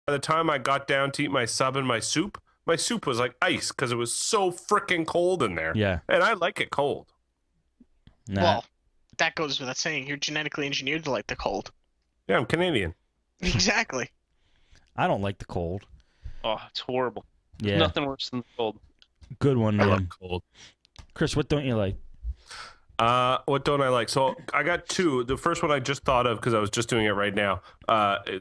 by the time I got down to eat my sub and my soup was like ice because it was so freaking cold in there. Yeah. And I like it cold. Nah. Well, that goes without saying. You're genetically engineered to like the cold. Yeah, I'm Canadian. Exactly. I don't like the cold. Oh, it's horrible. Yeah. There's nothing worse than the cold. Good one, I Liam. love cold. Chris, what don't you like? What don't I like? So I got two. The first one I just thought of because I was just doing it right now.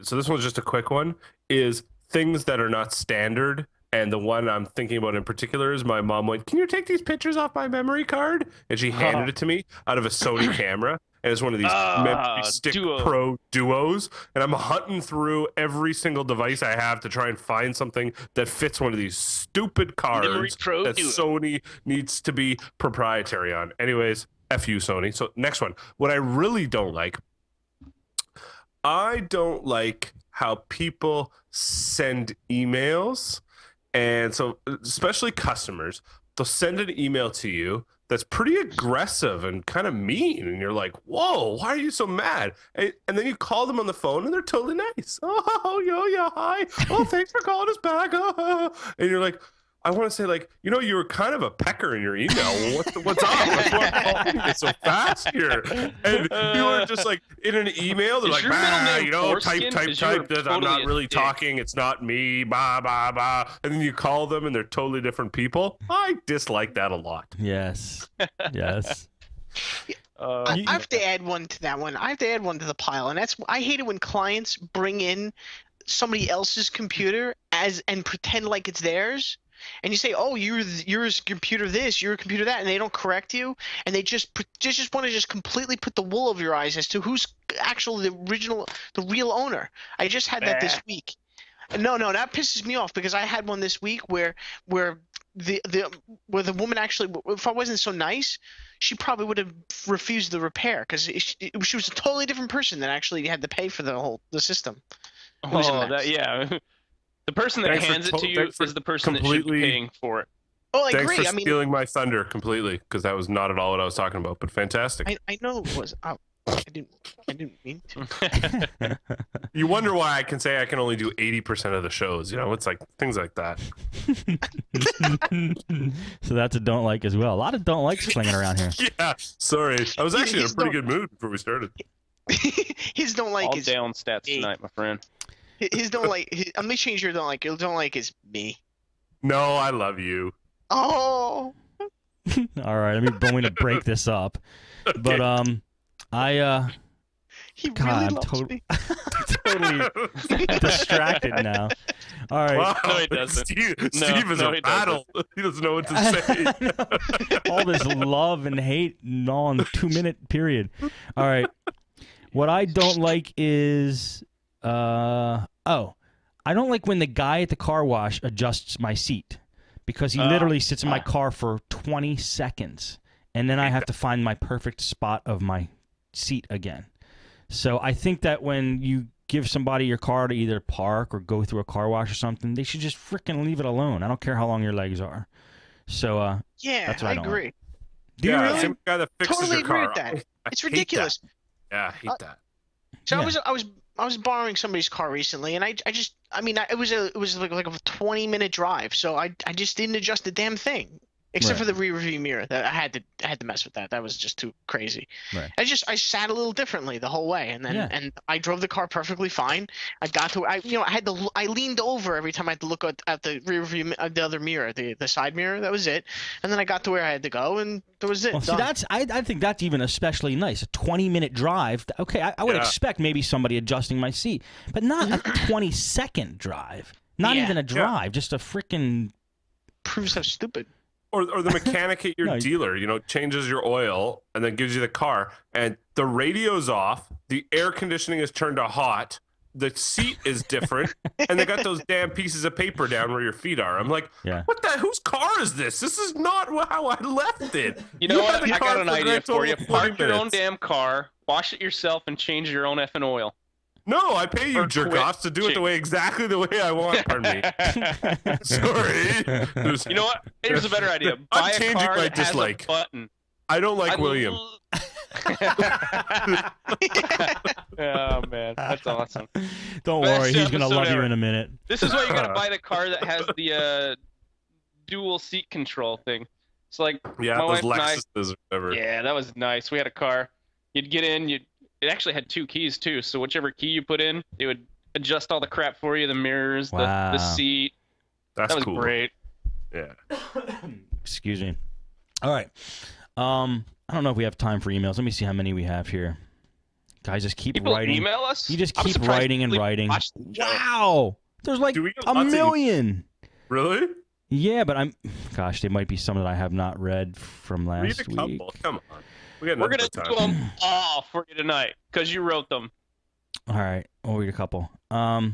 So this one's just a quick one. Is things that are not standard. And the one I'm thinking about in particular is my mom went, "Can you take these pictures off my memory card?" And she handed it to me out of a Sony camera. And it's one of these memory stick pro duos. And I'm hunting through every single device I have to try and find something that fits one of these stupid cards that Sony needs to be proprietary on. Anyways, F you, Sony. So next one. What I really don't like, I don't like how people send emails. And so especially customers, they'll send an email to you that's pretty aggressive and kind of mean. And you're like, whoa, why are you so mad? And then you call them on the phone and they're totally nice. Oh, yeah, hi. Oh, thanks for calling us back. And you're like, I want to say, like, you know, you were kind of a pecker in your email. Well, what's up? What's calling me so fast here? And you were just like in an email. They're like, you know, type. I'm not really talking. It's not me. Blah blah blah. And then you call them, and they're totally different people. I dislike that a lot. Yes. Yes. I have to add one to that one. I have to add one to the pile, and that's I hate it when clients bring in somebody else's computer and pretend like it's theirs. And you say, "Oh, you're a computer this, you're a computer that," and they don't correct you, and they just want to just completely put the wool over your eyes as to who's actually the real owner. I just had that this week. No, that pisses me off because I had one this week where the woman actually, if I wasn't so nice, she probably would have refused the repair because she was a totally different person that actually had to pay for the system. Yeah. The person that hands it to you is the person that should be paying for it. Oh, I Thanks agree. for stealing my thunder completely, because that was not at all what I was talking about. But fantastic. I know it was. I didn't mean to. You wonder why I can say I can only do 80% of the shows. You know, it's like things like that. So that's a don't like as well. A lot of don't like slinging around here. Yeah, sorry. I was actually in a pretty good mood before we started. His don't like all down stats tonight, my friend. His don't like. Let me change your don't like. Your don't like is me. No, I love you. Oh. All right, I'm going to break this up, okay. But he God, really loves me. totally distracted now. All right. Wow. No, he doesn't. Steve is a battle. He doesn't know what to say. All this love and hate all in a 2-minute period. All right. What I don't like is I don't like when the guy at the car wash adjusts my seat because he literally sits in my car for 20 seconds and then I have to find my perfect spot of my seat again. So I think that when you give somebody your car to either park or go through a car wash or something, they should just freaking leave it alone. I don't care how long your legs are. So yeah, that's what I don't agree. Like. Do you really? Same guy that fixes totally your car. agree with that. It's ridiculous. That. Yeah, I hate that. So yeah. I was borrowing somebody's car recently, and it was like a 20-minute drive, so I just didn't adjust the damn thing, except for the rear view mirror. That I had to mess with that. That was just too crazy. Right. I sat a little differently the whole way, and then and I drove the car perfectly fine. I got to I leaned over every time I had to look at the rear view, the other mirror, the side mirror. That was it, and then I got to where I had to go, and that was it. Well, see, I think that's even especially nice. A 20-minute drive. Okay, I would expect maybe somebody adjusting my seat, but not a 20-second drive. Not even a drive, just a freaking proves how stupid. Or the mechanic at your dealer, changes your oil and then gives you the car, and the radio's off, the air conditioning is turned to hot, the seat is different, and they got those damn pieces of paper down where your feet are. I'm like, what the? Whose car is this? This is not how I left it. You know what? I got an idea for you. Park your own damn car, wash it yourself, and change your own effing oil. No, I pay you jerk-offs to do it exactly the way I want, pardon me. Sorry. You know what? Here's a better idea. Buy I'm changing a car my that has dislike. a button. I don't like William. Oh man, that's awesome. Don't Best worry, he's gonna episode love you ever. in a minute. This is why you gotta buy the car that has the dual seat control thing. It's like Yeah, my those wife and I. Lexuses or whatever. Yeah, that was nice. We had a car. You'd get in. It actually had 2 keys too. So whichever key you put in, it would adjust all the crap for you. The mirrors, Wow. the seat. That's That was cool. great. Yeah. Excuse me. All right. I don't know if we have time for emails. Let me see how many we have here. Guys, just keep People writing. email us. You just I'm keep surprised writing and people writing. watch the show. Wow. There's like Do we get a lots of million. Really? Yeah, but gosh, there might be some that I have not read from Read last a couple. week. Come on. We got We're enough gonna time. do them all for you tonight because you wrote them. All right, I'll read a couple. I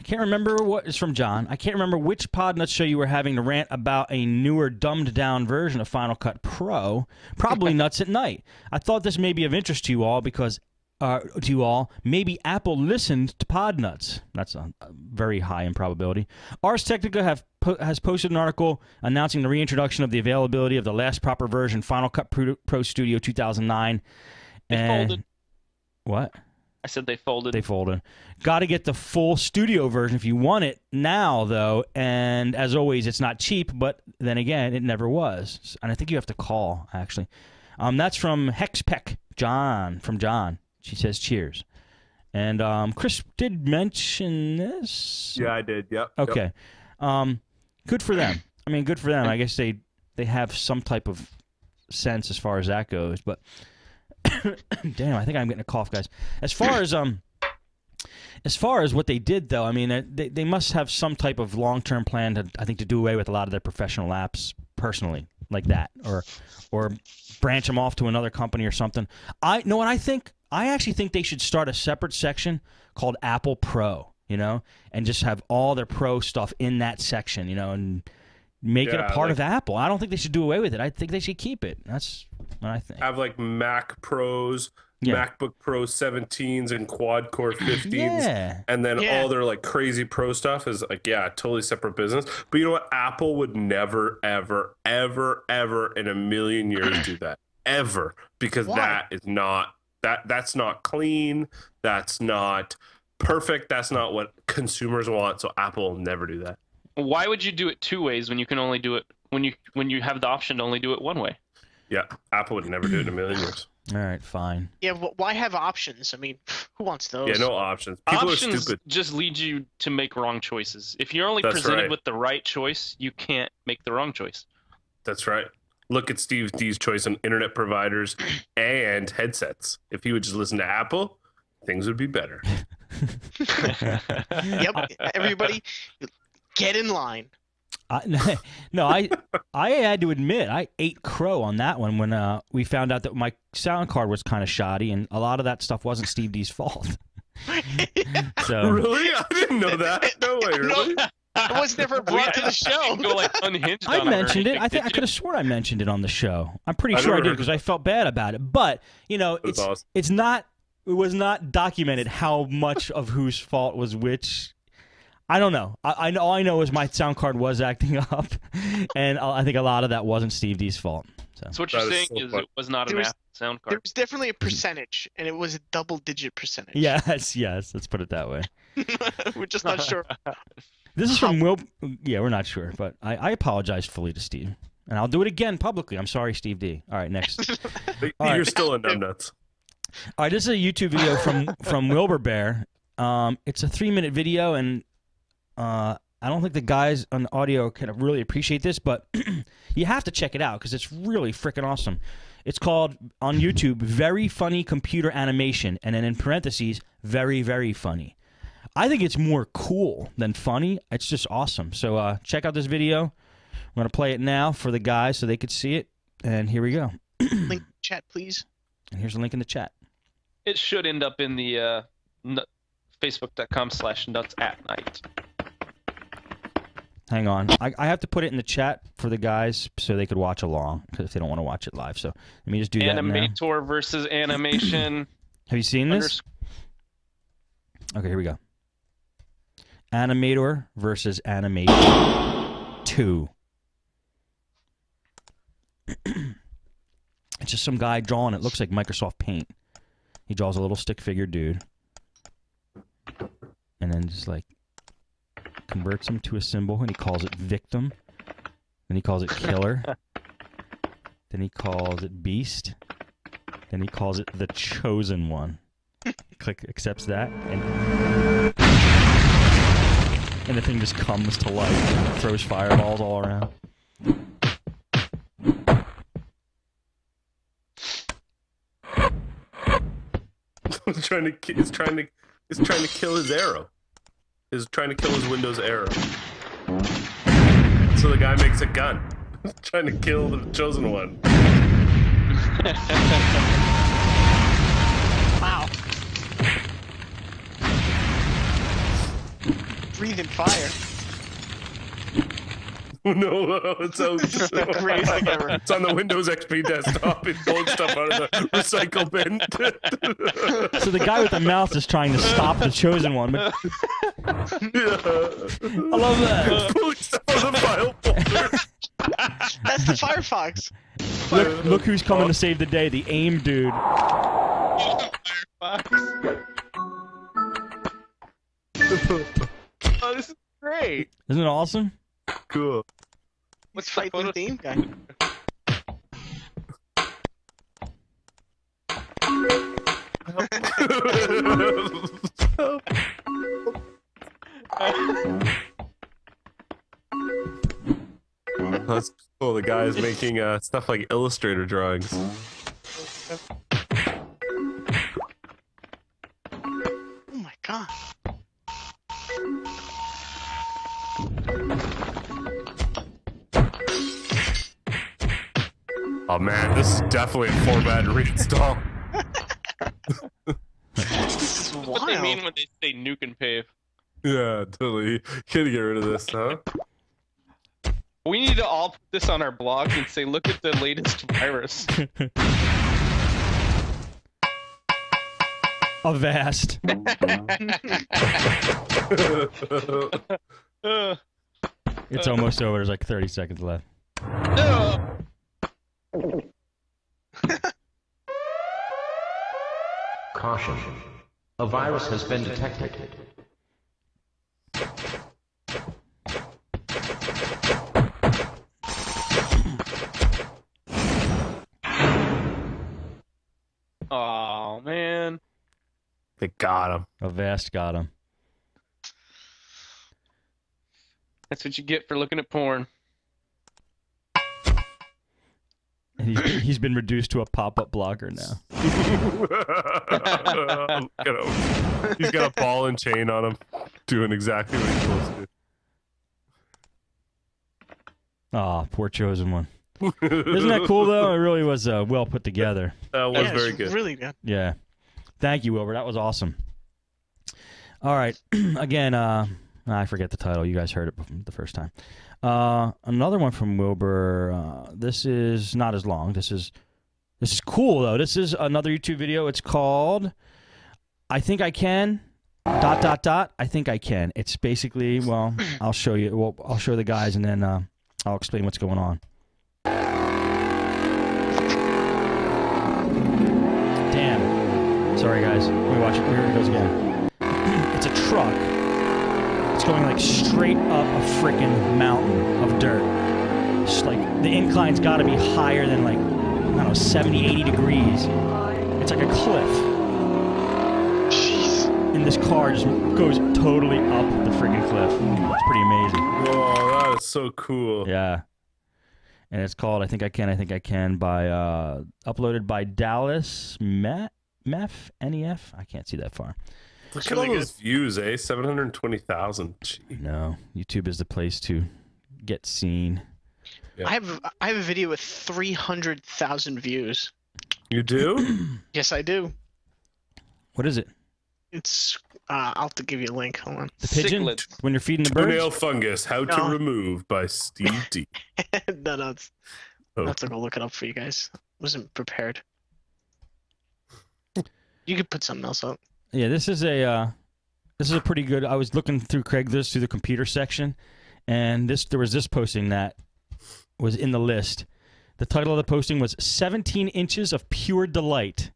can't remember what is from John. I can't remember which Podnutz show you were having to rant about a newer, dumbed-down version of Final Cut Pro. Probably Nuts at Night. I thought this may be of interest to you all because, maybe Apple listened to Podnutz. That's a very high improbability. Ars Technica has posted an article announcing the reintroduction of the availability of the last proper version, Final Cut Pro Studio 2009. They folded. What? I said they folded. They folded. Got to get the full studio version if you want it now, though. And as always, it's not cheap, but then again, it never was. And I think you have to call, actually. That's from Hexpeck, John. She says, cheers. And Chris did mention this. Yeah, I did. Yep. Okay. Good for them. I mean, good for them. I guess they have some type of sense as far as that goes, but damn, I think I'm getting a cough, guys. As far as what they did, though, I mean, they must have some type of long-term plan to do away with a lot of their professional apps personally, like that, or branch them off to another company or something. I actually think they should start a separate section called Apple Pro, and just have all their Pro stuff in that section, and make it a part of Apple. I don't think they should do away with it. I think they should keep it. That's what I think. Have like Mac Pros, MacBook Pro 17s and quad core 15s, and then all their like crazy Pro stuff is like totally separate business. But you know what? Apple would never, ever, ever, ever in a million years do that ever, because that is not that's not clean. That's not perfect. That's not what consumers want. So Apple will never do that. Why would you do it 2 ways when you can only do it when you have the option to only do it 1 way? Yeah, Apple would never do it in a million years. All right, fine. Yeah, why have options? I mean, who wants those? Yeah, no options. People Options are stupid. just lead you to make wrong choices. If you're only presented with the right choice, you can't make the wrong choice. That's right. Look at Steve D's choice on internet providers and headsets. If he would just listen to Apple, things would be better. Yep, everybody, get in line. I had to admit I ate crow on that one when we found out that my sound card was kind of shoddy, and a lot of that stuff wasn't Steve D's fault. So Really? I didn't know that. No way, really? It was never brought to the show. Go like unhinged. I on mentioned it. I think I did could have sworn I mentioned it on the show. I'm pretty I sure I never did heard because I felt bad about it. But That's awesome. it's not. It was not documented how much of whose fault was which. I don't know. All I know is my sound card was acting up, and I think a lot of that wasn't Steve D's fault. So what you're That is saying so is funny. it was not an Apple sound There card. was definitely a percentage, and it was a double-digit percentage. Yes. Let's put it that way. We're just not sure. This is from Will. Yeah, we're not sure, but I apologize fully to Steve, and I'll do it again publicly. I'm sorry, Steve D. All right, next. But All You're right. still a numbnuts. All right, this is a YouTube video from Wilbur Bear. It's a 3-minute video, and I don't think the guys on audio can really appreciate this, but you have to check it out because it's really freaking awesome. It's called, on YouTube, Very Funny Computer Animation, and then in parentheses, very, very funny. I think it's more cool than funny. It's just awesome. So check out this video. I'm going to play it now for the guys so they could see it, and here we go. Link chat, please. And here's a link in the chat. It should end up in the facebook.com/nuts@night. Hang on. I have to put it in the chat for the guys so they could watch along if they don't want to watch it live. So let me just do that now. Animator versus animation. Have you seen this? Okay, here we go. Animator versus Animation 2. It's just some guy drawing. It looks like Microsoft Paint. He draws a little stick figure dude, and then just like converts him to a symbol, and he calls it victim. Then he calls it killer. Then he calls it beast. Then he calls it the chosen one. Click accepts that, and the thing just comes to life and throws fireballs all around. He's trying to kill his arrow. He's trying to kill his Windows arrow. So the guy makes a gun. Trying to kill the chosen one. Wow. Breathing fire. No, it's out. Greatest thing ever. It's on the Windows XP desktop. It's pulling stuff out of the recycle bin. So the guy with the mouse is trying to stop the chosen one. But... Yeah. I love that. It's pulling stuff out of the file folder. That's the Firefox. Look who's coming to save the day, the AIM dude. Firefox. Oh, this is great. Isn't it awesome? Cool. What's fighting the theme guy? That's cool. The guy is making stuff like Illustrator drawings. Oh my god. Oh man, this is definitely a format to reinstall. This is That's what they mean wild. when they say nuke and pave. Yeah, totally. You gotta get rid of this, huh? We need to all put this on our blogs and say, look at the latest virus. Avast. It's almost over. There's like 30 seconds left. Caution. A virus has been detected. Oh man. They got him. Avast got him. That's what you get for looking at porn. And he's been reduced to a pop-up blogger now. Look at him. He's got a ball and chain on him, doing exactly what he's supposed to do. Aw, poor chosen one. Isn't that cool, though? It really was well put together. That was Yeah, very it's good. really good. Yeah. Thank you, Wilbur. That was awesome. All right. Again, I forget the title. You guys heard it the first time. Another one from Wilbur. This is not as long. This is cool, though. This is another YouTube video. It's called I Think I Can... ... I think I can. It's basically, well, I'll show you. Well, I'll show the guys, and then I'll explain what's going on. Damn. Sorry, guys. Let me watch it. Here it goes again. It's a truck. It's going like straight up a freaking mountain of dirt. Just like the incline's got to be higher than like, I don't know, 70, 80 degrees. It's like a cliff. Jeez. And this car just goes totally up the freaking cliff. It's pretty amazing. Whoa, that is so cool. Yeah. And it's called I Think I Can by uploaded by Dallas Mef, N-E-F. I can't see that far. Look at all those views, eh? 720,000. No, YouTube is the place to get seen. Yeah. I have a video with 300,000 views. You do? Yes, I do. What is it? It's I'll have to give you a link. Hold on. The pigeon? Cichlids. When you're feeding the Toenail birds? fungus, how to No. remove by Steve D. No, it's, Oh. I'll have to go look it up for you guys. Wasn't prepared. You could put something else up. Yeah, this is a pretty good. I was looking through Craigslist through the computer section, and there was this posting that was in the list. The title of the posting was 17 inches of pure delight,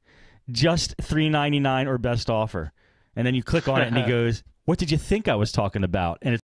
just $3.99 or best offer. And then you click on it and he goes, what did you think I was talking about? And it's